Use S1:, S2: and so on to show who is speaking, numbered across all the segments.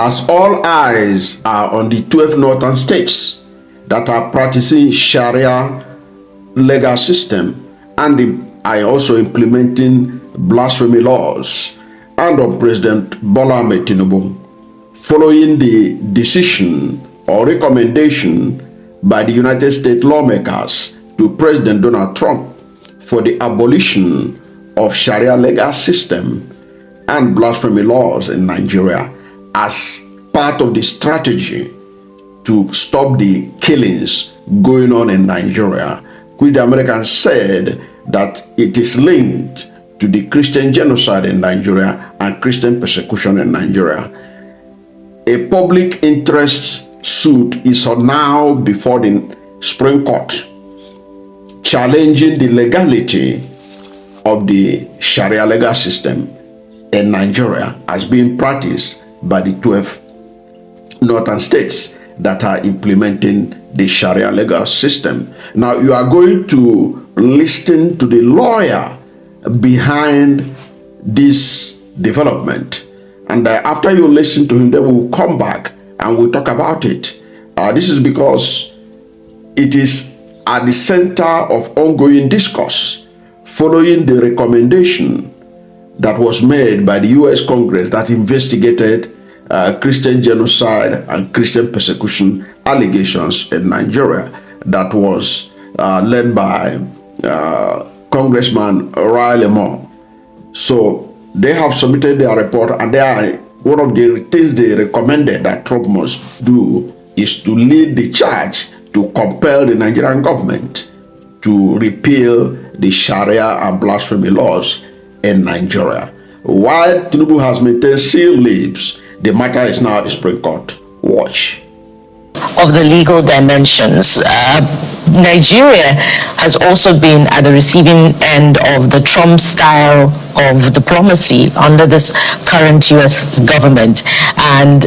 S1: as all eyes are on the 12 northern states that are practicing Sharia legal system and are also implementing blasphemy laws, and on President Bola Ahmed Tinubu, following the decision or recommendation by the United States lawmakers to President Donald Trump for the abolition of Sharia legal system and blasphemy laws in Nigeria as part of the strategy to stop the killings going on in Nigeria, which the Americans said that it is linked to the Christian genocide in Nigeria and Christian persecution in Nigeria. A public interest suit is now before the Supreme Court, challenging the legality of the Sharia legal system in Nigeria as being practiced by the 12 northern states that are implementing the Sharia legal system. Now you are going to listen to the lawyer behind this development, and after you listen to him, then we'll come back and we'll talk about it. This is because it is at the center of ongoing discourse following the recommendation that was made by the U.S. Congress that investigated Christian genocide and Christian persecution allegations in Nigeria, that was led by Congressman Riley Moore. So they have submitted their report, and one of the things they recommended that Trump must do is to lead the charge to compel the Nigerian government to repeal the Sharia and blasphemy laws in Nigeria. While Tinubu has maintained sealed lips, the matter is now at the Supreme Court. Watch.
S2: Of the legal dimensions, Nigeria has also been at the receiving end of the Trump style of diplomacy under this current U.S. government, and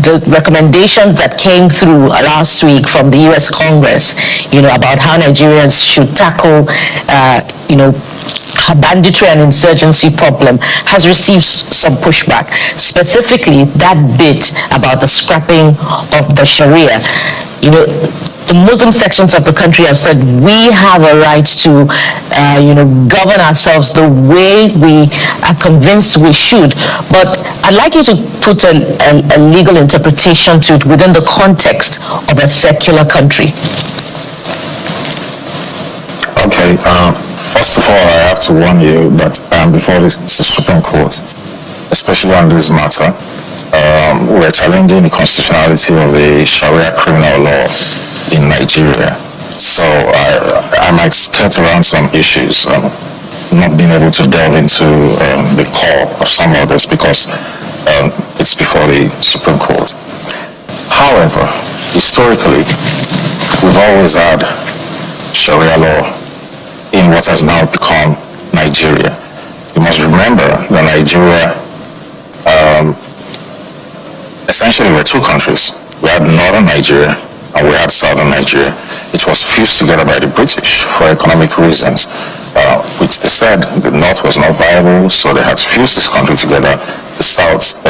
S2: the recommendations that came through last week from the U.S. Congress, about how Nigerians should tackle, banditry and insurgency problem has received some pushback. Specifically, that bit about the scrapping of the Sharia. The Muslim sections of the country have said we have a right to, govern ourselves the way we are convinced we should. But I'd like you to put a legal interpretation to it within the context of a secular country.
S3: Okay. First of all, I have to warn you that before the Supreme Court, especially on this matter, we're challenging the constitutionality of the Sharia criminal law in Nigeria. So I might skirt around some issues, not being able to delve into the core of some of this because it's before the Supreme Court. However, historically, we've always had Sharia law in what has now become Nigeria. You must remember that Nigeria essentially were two countries. We had northern Nigeria and we had southern Nigeria. It was fused together by the British for economic reasons, which they said the north was not viable, so they had to fuse this country together. The south,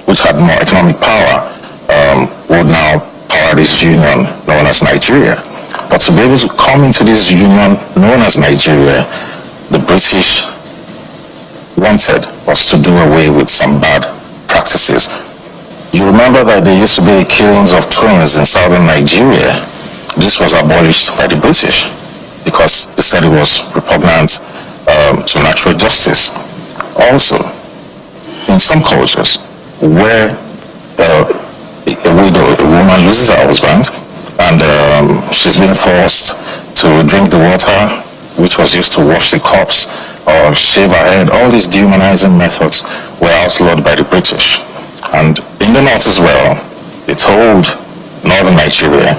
S3: which had more economic power, would now power this union known as Nigeria. But to be able to come into this union known as Nigeria, the British wanted was to do away with some bad practices. You remember that there used to be killings of twins in southern Nigeria. This was abolished by the British because they said it was repugnant to natural justice. Also, in some cultures where a widow, a woman loses her husband, and she's being forced to drink the water which was used to wash the corpse or shave her head. All these dehumanizing methods were outlawed by the British. And in the north as well, they told northern Nigeria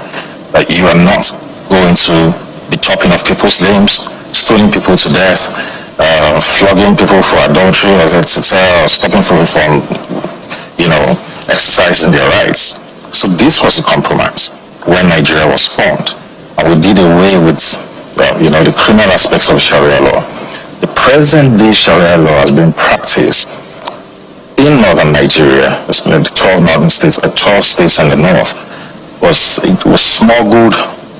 S3: that you are not going to be chopping off people's limbs, stoning people to death, flogging people for adultery, etc., stopping people from, exercising their rights. So this was a compromise when Nigeria was formed, and we did away with, the criminal aspects of Sharia law. The present day Sharia law has been practiced in northern Nigeria, the 12 northern states, 12 states in the north, was smuggled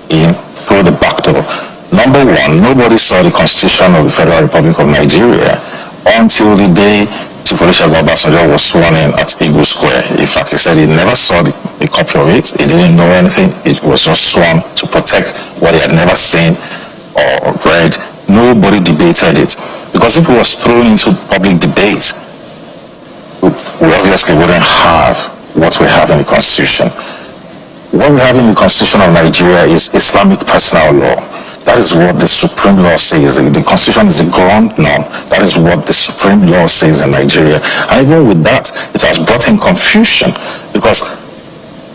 S3: in through the back door. Number one, nobody saw the Constitution of the Federal Republic of Nigeria until the day Chief Olusegun Obasanjo was sworn in at Eagle Square. In fact, he said he never saw the copy of it. He didn't know anything. It was just sworn to protect what he had never seen or read. Nobody debated it. Because if it was thrown into public debate, we obviously wouldn't have what we have in the Constitution. What we have in the Constitution of Nigeria is Islamic personal law. That is what the Supreme Law says. The Constitution is the ground norm. That is what the Supreme Law says in Nigeria. And even with that, it has brought in confusion because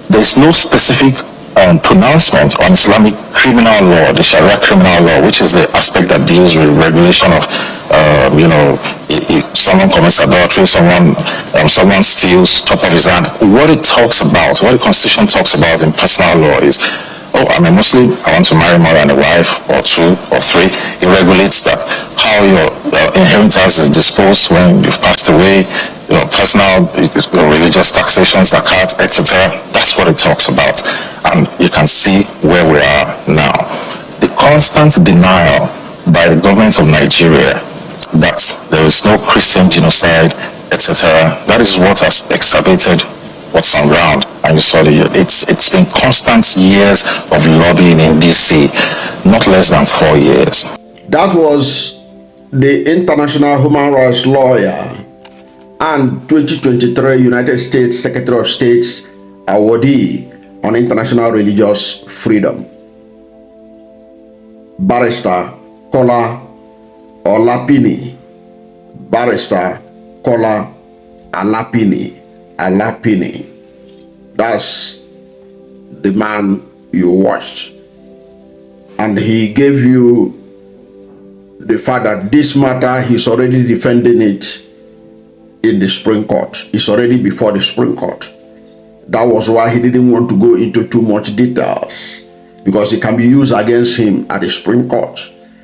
S3: there is no specific pronouncement on Islamic criminal law, the Sharia criminal law, which is the aspect that deals with regulation of, if someone commits adultery, someone steals top of his hand. What it talks about, what the Constitution talks about in personal law is, I'm a Muslim, I want to marry more than a wife, or two, or three. It regulates that, how your inheritance is disposed when you've passed away, personal, religious taxations, zakat, etc. That's what it talks about. And you can see where we are now. The constant denial by the government of Nigeria that there is no Christian genocide, etc. That is what has exacerbated what's on ground. And you saw it's been constant years of lobbying in DC, not less than 4 years.
S1: That was the international human rights lawyer and 2023 United States Secretary of State's awardee on international religious freedom, Barrister Kola Olapini. Barrister Kola Alapini. That's the man you watched. And he gave you the fact that this matter, he's already defending it in the Supreme Court. It's already before the Supreme Court. That was why he didn't want to go into too much details, because it can be used against him at the Supreme Court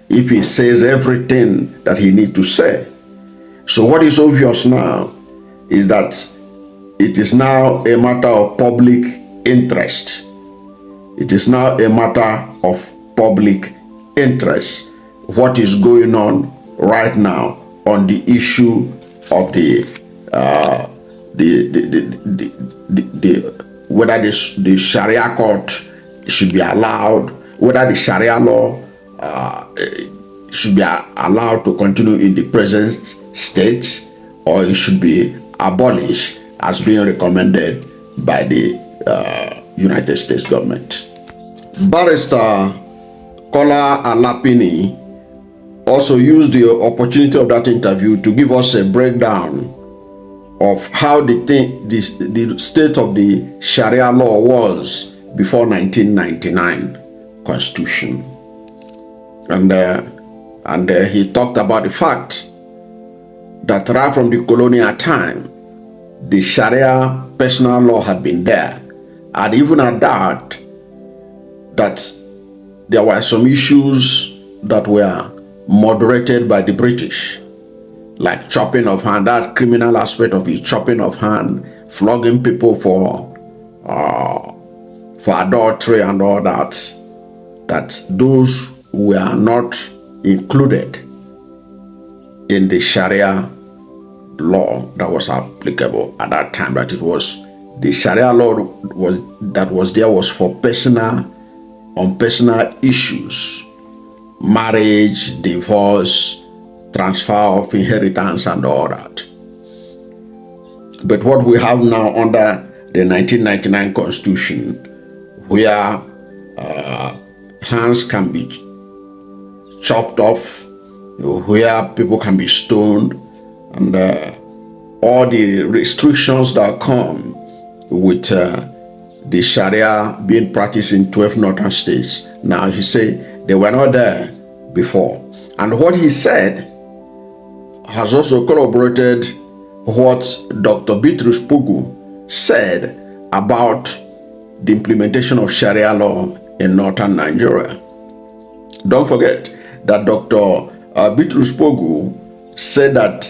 S1: if he says everything that he needs to say. So what is obvious now is that it is now a matter of public interest. It is now a matter of public interest what is going on right now on the issue of whether the Sharia court should be allowed, whether the Sharia law should be allowed to continue in the present state, or it should be abolished as being recommended by the United States government. Barrister Kola Alapini also used the opportunity of that interview to give us a breakdown of how the state of the Sharia law was before 1999 Constitution. And he talked about the fact that right from the colonial time, the Sharia personal law had been there. And even at that there were some issues that were moderated by the British, like chopping of hand, that criminal aspect of it, chopping of hand, flogging people for adultery and all that those were not included in the Sharia law that was applicable at that time. That it was the Sharia law that was there was for on personal issues, marriage, divorce, transfer of inheritance and all that. But what we have now under the 1999 Constitution, where hands can be chopped off, where people can be stoned, and all the restrictions that come with the Sharia being practiced in 12 northern states. Now he said they were not there before. And what he said has also corroborated what Dr. Bitrus Pugu said about the implementation of Sharia law in northern Nigeria. Don't forget that Dr. Bitrus Pugu said that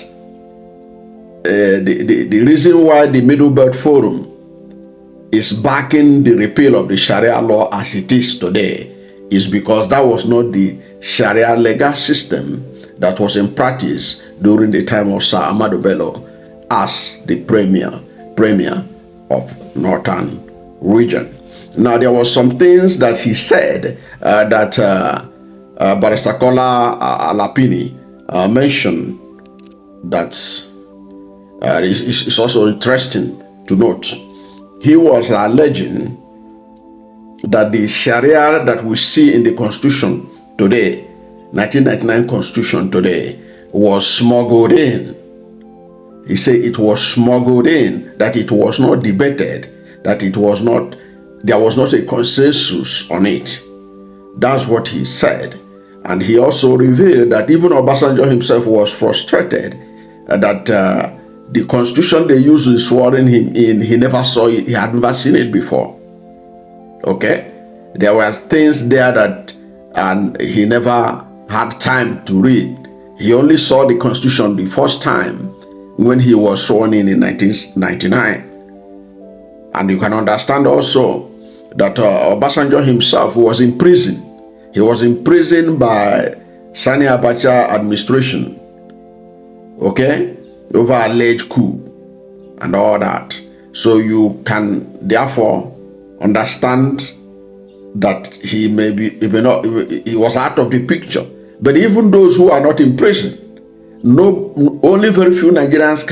S1: the reason why the Middle Belt Forum is backing the repeal of the Sharia law as it is today is because that was not the Sharia legal system that was in practice during the time of Sir Ahmadu Bello as the premier of Northern region. Now, there was some things that he said that Barrister Kola Alapini mentioned that is also interesting to note. He was alleging that the Sharia that we see in the Constitution today, 1999 Constitution today, was smuggled in. He said it was smuggled in, that it was not debated, that there was not a consensus on it. That's what he said. And he also revealed that even Obasanjo himself was frustrated that the constitution they used in swearing him in, he never saw it, he had never seen it before. Okay? There were things there that and he never had time to read. He only saw the constitution the first time when he was sworn in 1999. And you can understand also that Obasanjo himself was in prison. He was imprisoned by Sani Abacha administration, okay, over alleged coup and all that. So you can therefore understand that he was out of the picture. But even those who are not in prison, only very few Nigerians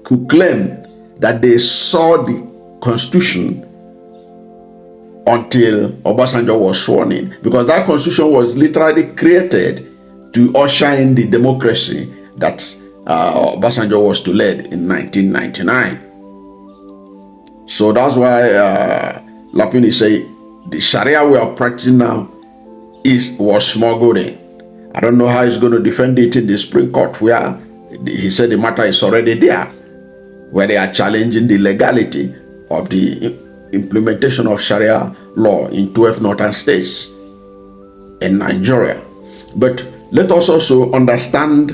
S1: could claim that they saw the constitution until Obasanjo was sworn in, because that constitution was literally created to usher in the democracy that Obasanjo was to lead in 1999. So that's why Lapini say the Sharia we are practicing now was smuggled in. I don't know how he's going to defend it in the Supreme Court, where he said the matter is already there, where they are challenging the legality of the implementation of Sharia law in 12 northern states in Nigeria. But let us also understand